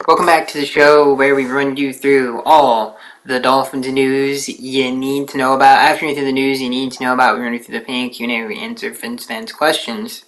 Welcome back to the show where we run you through all the Dolphins news you need to know about. After you through the news you need to know about, we run you through the fan Q&A where we answer fans' questions.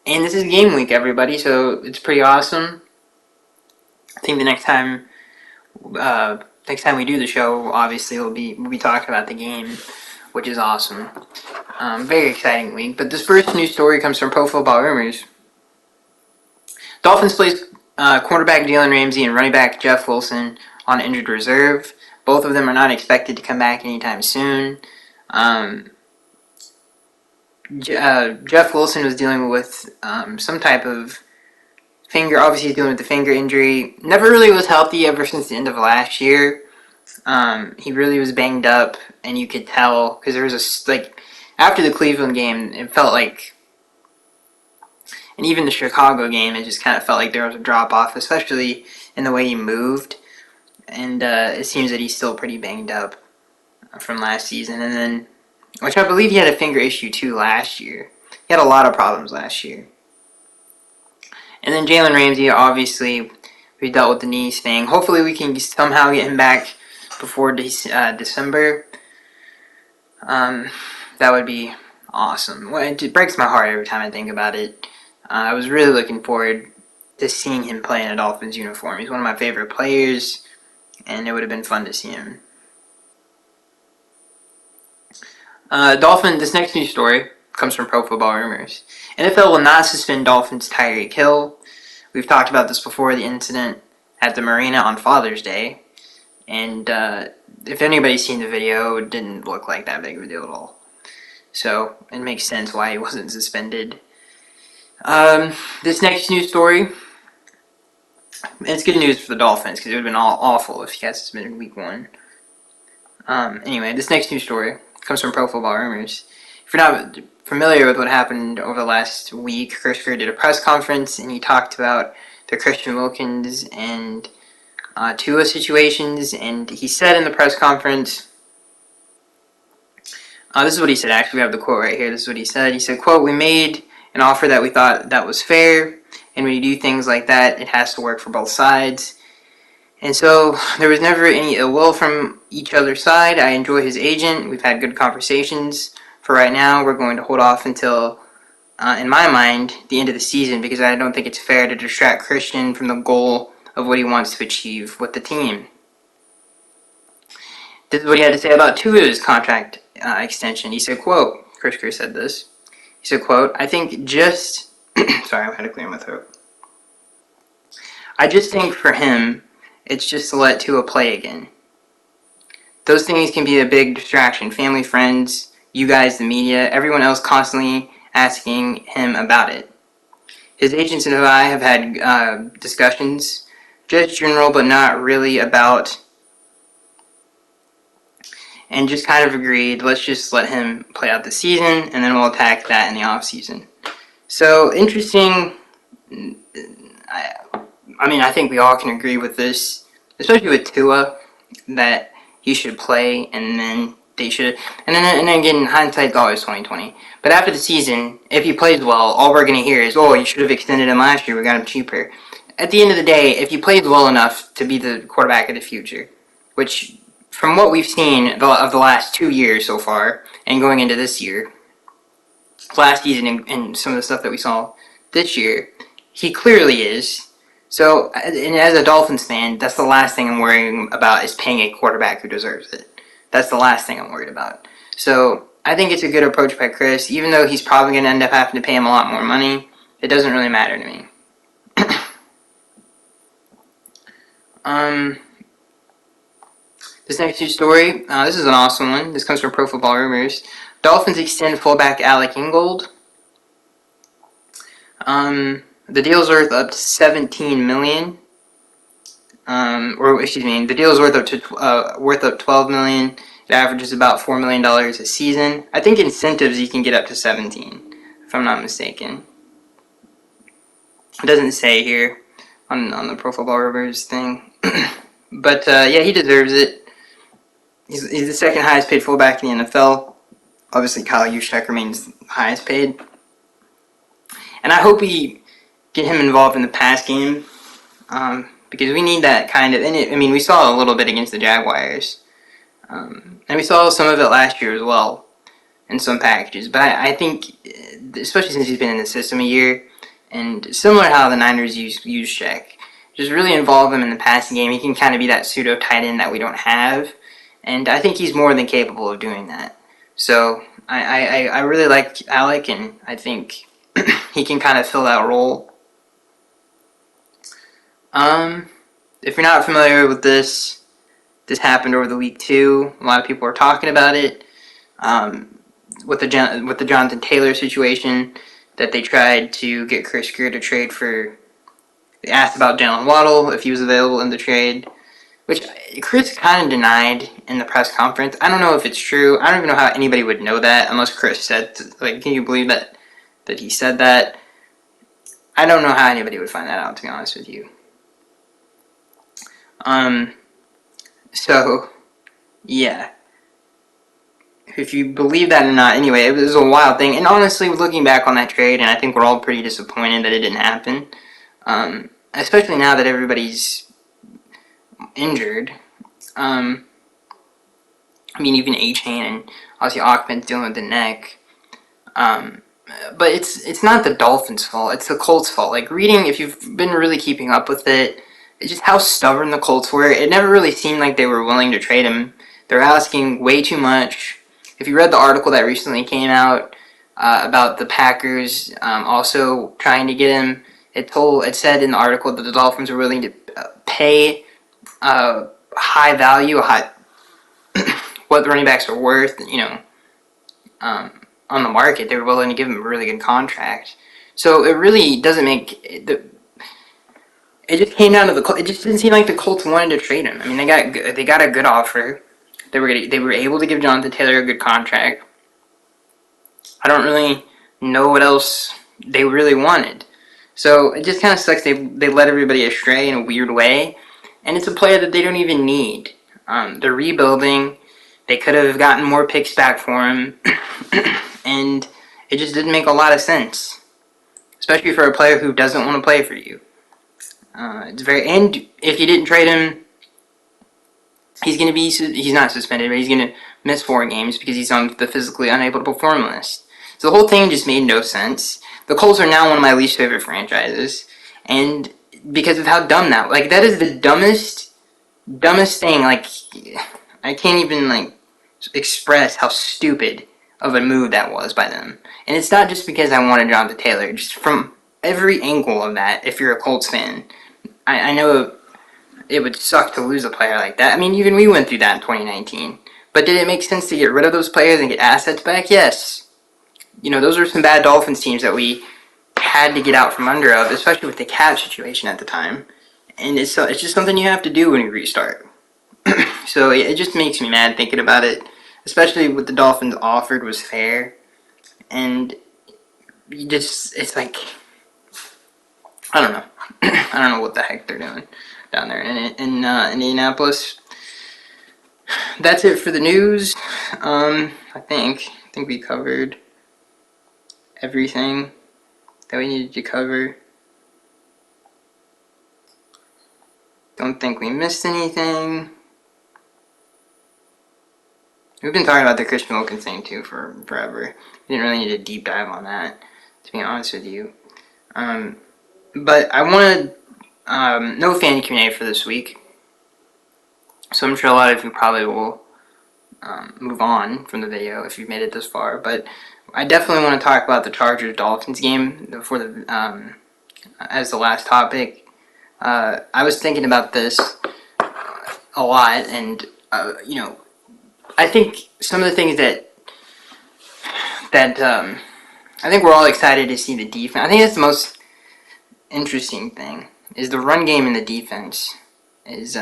And this is game week, everybody, so it's pretty awesome. I think the next time we do the show, obviously we'll be talking about the game, which is awesome. Very exciting week. But this first news story comes from Pro Football Rumors. Dolphins placed quarterback Jalen Ramsey and running back Jeff Wilson on injured reserve. Both of them are not expected to come back anytime soon. Jeff Wilson was dealing with some type of finger. Obviously, he's dealing with the finger injury. Never really was healthy ever since the end of last year. He really was banged up, and you could tell because there was after the Cleveland game, it felt like, and even the Chicago game, it just kind of felt like there was a drop off, especially in the way he moved. And it seems that he's still pretty banged up from last season. And then, which I believe he had a finger issue too last year. He had a lot of problems last year. And then Jalen Ramsey, obviously, we dealt with the knees thing. Hopefully we can somehow get him back before December. That would be awesome. Well, it breaks my heart every time I think about it. I was really looking forward to seeing him play in a Dolphins uniform. He's one of my favorite players, and it would have been fun to see him. This next news story comes from Pro Football Rumors. NFL will not suspend Dolphins Tyreek Hill. We've talked about this before, the incident at the marina on Father's Day. And if anybody's seen the video, it didn't look like that big of a deal at all. So it makes sense why he wasn't suspended. This next news story, it's good news for the Dolphins because it would have been awful if he got suspended in week 1. Anyway, this next news story comes from Pro Football Rumors. If you're not familiar with what happened over the last week, Chris Greer did a press conference and he talked about the Christian Wilkins and Tua situations, and he said in the press conference, this is what he said, actually we have the quote right here, this is what he said. He said, quote, "We made an offer that we thought that was fair, and when you do things like that, it has to work for both sides. And so there was never any ill will from each other's side. I enjoy his agent. We've had good conversations. For right now, we're going to hold off until, in my mind, the end of the season because I don't think it's fair to distract Christian from the goal of what he wants to achieve with the team." This is what he had to say about Tua's contract extension. He said, quote, Chris Greer said this. He said, quote, "I think just..." sorry, I had to clear my throat. "I just think for him, it's just to let Tua play again. Those things can be a big distraction. Family, friends, you guys, the media, everyone else constantly asking him about it. His agents and I have had discussions, just general but not really about, and just kind of agreed, let's just let him play out the season and then we'll attack that in the off season." So, interesting. I think we all can agree with this, especially with Tua, that he should play and then they should, and then again, hindsight's always 20/20. But after the season, if he plays well, all we're going to hear is, "Oh, you should have extended him last year, we got him cheaper." At the end of the day, if he plays well enough to be the quarterback of the future, which from what we've seen of the last 2 years so far, and going into this year, last season and some of the stuff that we saw this year, he clearly is. So, and as a Dolphins fan, that's the last thing I'm worrying about is paying a quarterback who deserves it. That's the last thing I'm worried about. So, I think it's a good approach by Chris. Even though he's probably going to end up having to pay him a lot more money, it doesn't really matter to me. This next news story, this is an awesome one. This comes from Pro Football Rumors. Dolphins extend fullback Alec Ingold. The deal's worth up to $17 million. The deal's worth up $12 million. It averages about $4 million a season. I think incentives you can get up to 17, if I'm not mistaken. It doesn't say here on the Pro Football Rumors thing. But yeah, he deserves it. He's the second highest paid fullback in the NFL. Obviously, Kyle Juszczyk remains the highest paid. And I hope we get him involved in the pass game because we need that kind of. And I mean, we saw a little bit against the Jaguars, and we saw some of it last year as well in some packages. But I think, especially since he's been in the system a year, and similar to how the Niners use Shaq, just really involve him in the passing game. He can kind of be that pseudo tight end that we don't have, and I think he's more than capable of doing that. So I really like Alec, and I think he can kind of fill that role. If you're not familiar with this happened over the week too. A lot of people are talking about it. With the Jonathan Taylor situation, that they tried to get Chris Greer to trade for. They asked about Jalen Waddle if he was available in the trade, which Chris kind of denied in the press conference. I don't know if it's true. I don't even know how anybody would know that unless Chris said, like, can you believe that he said that? I don't know how anybody would find that out, to be honest with you. So, yeah. If you believe that or not, anyway, it was a wild thing. And honestly, looking back on that trade, and I think we're all pretty disappointed that it didn't happen, especially now that everybody's injured. I mean, even A-Chain and obviously Achman's dealing with the neck. But it's not the Dolphins' fault. It's the Colts' fault. Like, reading, if you've been really keeping up with it, it's just how stubborn the Colts were. It never really seemed like they were willing to trade him. They're asking way too much. If you read the article that recently came out about the Packers also trying to get him, it said in the article that the Dolphins were willing to pay high value, what the running backs are worth, on the market. They were willing to give him a really good contract. So it really doesn't make it just came down to it just didn't seem like the Colts wanted to trade him. I mean, they got a good offer. They were able to give Jonathan Taylor a good contract. I don't really know what else they really wanted. So it just kind of sucks. They led everybody astray in a weird way, and it's a player that they don't even need. They're rebuilding. They could have gotten more picks back for him, and it just didn't make a lot of sense, especially for a player who doesn't want to play for you. And if you didn't trade him, he's not suspended, but he's going to miss 4 games because he's on the physically unable to perform list. So the whole thing just made no sense. The Colts are now one of my least favorite franchises, and because of how dumb that is the dumbest thing. Like, I can't even express how stupid of a move that was by them. And it's not just because I wanted Jonathan Taylor, just from every angle of that. If you're a Colts fan, I know it would suck to lose a player like that. I mean, even we went through that in 2019. But did it make sense to get rid of those players and get assets back? Yes. Those are some bad Dolphins teams that we had to get out from under of, especially with the cap situation at the time. And it's just something you have to do when you restart. So it just makes me mad thinking about it, especially what the Dolphins offered was fair. And it's like, I don't know. I don't know what the heck they're doing down there in Indianapolis. That's it for the news. I think we covered everything that we needed to cover. Don't think we missed anything. We've been talking about the Christian Wilkins thing too for forever. We didn't really need a deep dive on that, to be honest with you. But I wanted no fan Q&A for this week, so I'm sure a lot of you probably will move on from the video if you've made it this far. But I definitely want to talk about the Chargers-Dolphins game for as the last topic. I was thinking about this a lot, and I think some of the things that I think we're all excited to see the defense. I think that's the most interesting thing, is the run game and the defense is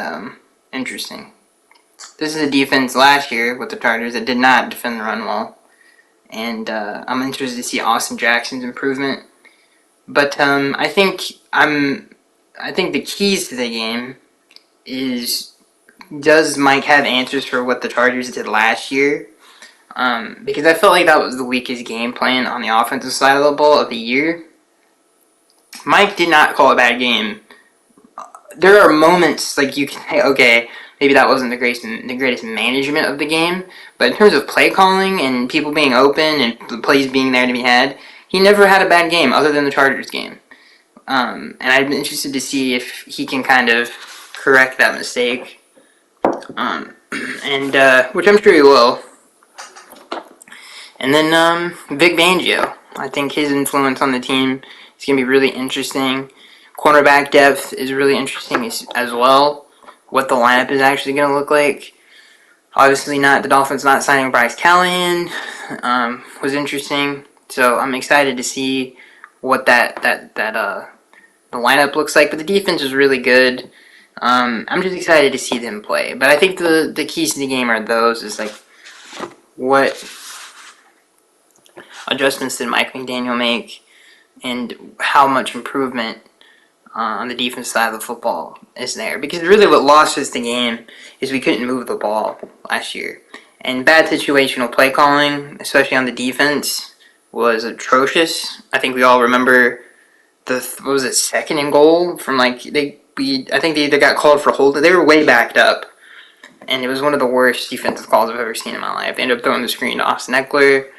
interesting. This is a defense last year with the Chargers that did not defend the run well, and I'm interested to see Austin Jackson's improvement. But I think the keys to the game is, does Mike have answers for what the Chargers did last year? Because I felt like that was the weakest game plan on the offensive side of the ball of the year. Mike did not call a bad game there are moments like you can say, okay, maybe that wasn't the greatest management of the game, but in terms of play calling and people being open and the plays being there to be had, he never had a bad game other than the Chargers game. And I'm interested to see if he can kind of correct that mistake, and which I'm sure he will. And then Vic Fangio, I think his influence on the team is going to be really interesting. Cornerback depth is really interesting as well. What the lineup is actually going to look like. Obviously, not the Dolphins not signing Bryce Callahan was interesting. So I'm excited to see what the lineup looks like. But the defense is really good. I'm just excited to see them play. But I think the keys to the game are those: is like what adjustments did Mike McDaniel make, and how much improvement on the defense side of the football is there. Because really what lost us the game is we couldn't move the ball last year. And bad situational play calling, especially on the defense, was atrocious. I think we all remember what was it, 2nd and goal from I think they either got called for holding. They were way backed up. And it was one of the worst defensive calls I've ever seen in my life. They ended up throwing the screen to Austin Eckler,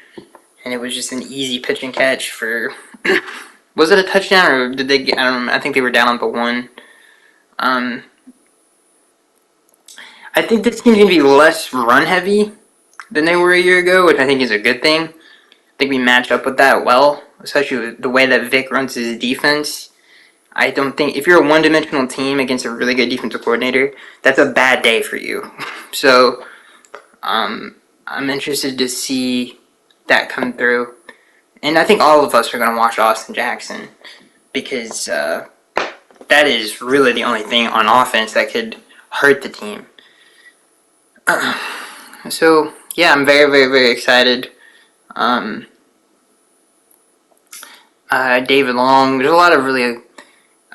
and it was just an easy pitch and catch for was it a touchdown or did they get, I don't know, I think they were down on the 1. I think this team's going to be less run heavy than they were a year ago, which I think is a good thing. I think we match up with that well, especially with the way that Vic runs his defense. I don't think, if you're a one-dimensional team against a really good defensive coordinator, that's a bad day for you. So, I'm interested to see that come through. And I think all of us are going to watch Austin Jackson because that is really the only thing on offense that could hurt the team. So, yeah, I'm very, very, very excited. David Long, there's a lot of really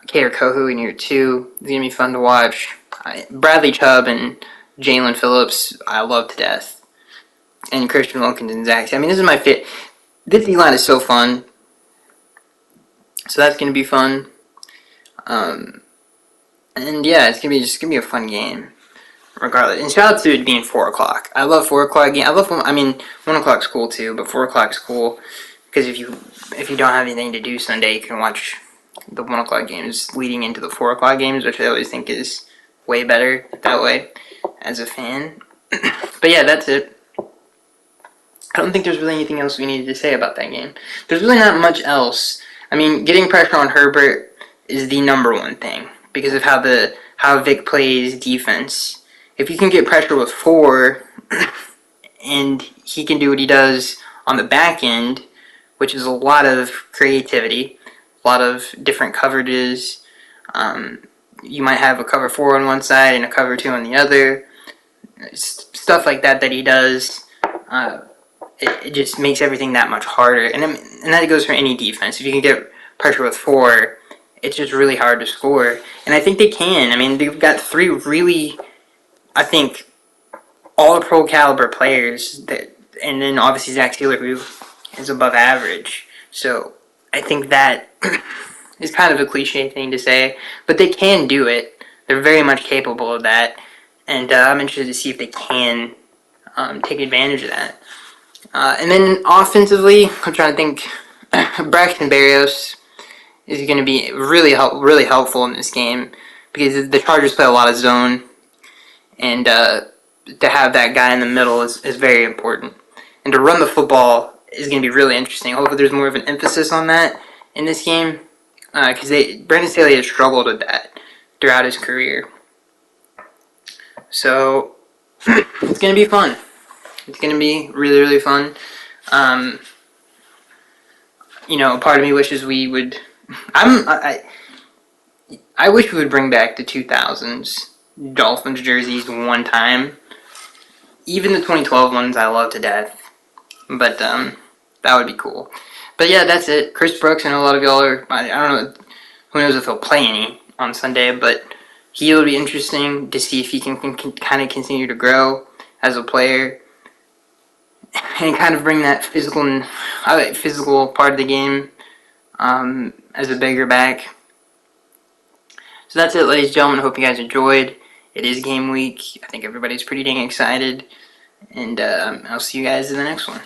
Kader Kohu in here too. It's going to be fun to watch. Bradley Chubb and Jalen Phillips, I love to death. And Christian Wilkins and Zach. I mean, this is my fit. This D-line is so fun. So that's going to be fun. And yeah, it's going to be a fun game. Regardless. And shout out to it being 4 o'clock. I love 4 o'clock game. 1 o'clock's cool too, but 4 o'clock's cool. Because if you don't have anything to do Sunday, you can watch the 1 o'clock games leading into the 4 o'clock games, which I always think is way better that way as a fan. But yeah, that's it. I don't think there's really anything else we needed to say about that game. There's really not much else. I mean, getting pressure on Herbert is the number one thing because of how Vic plays defense. If you can get pressure with 4 and he can do what he does on the back end, which is a lot of creativity, a lot of different coverages. You might have a cover 4 on one side and a cover 2 on the other. Stuff like that he does. It just makes everything that much harder. And that goes for any defense. If you can get pressure with 4, it's just really hard to score. And I think they can. I mean, they've got 3 really, I think, all-pro caliber players. And then obviously Zach Taylor, who is above average. So I think that is kind of a cliche thing to say. But they can do it. They're very much capable of that. And I'm interested to see if they can take advantage of that. And then offensively, I'm trying to think. Braxton Berrios is going to be really helpful in this game because the Chargers play a lot of zone, and to have that guy in the middle is very important. And to run the football is going to be really interesting. Hopefully, there's more of an emphasis on that in this game because Brandon Staley has struggled with that throughout his career. So it's going to be fun. It's going to be really, really fun. Part of me wishes we would. I wish we would bring back the 2000s Dolphins jerseys one time. Even the 2012 ones I love to death. But that would be cool. But yeah, that's it. Chris Brooks, I know a lot of y'all are. I don't know. Who knows if he'll play any on Sunday, but he'll be interesting to see if he can kind of continue to grow as a player. And kind of bring that physical part of the game as a bigger back. So that's it, ladies and gentlemen. I hope you guys enjoyed. It is game week. I think everybody's pretty dang excited. And I'll see you guys in the next one.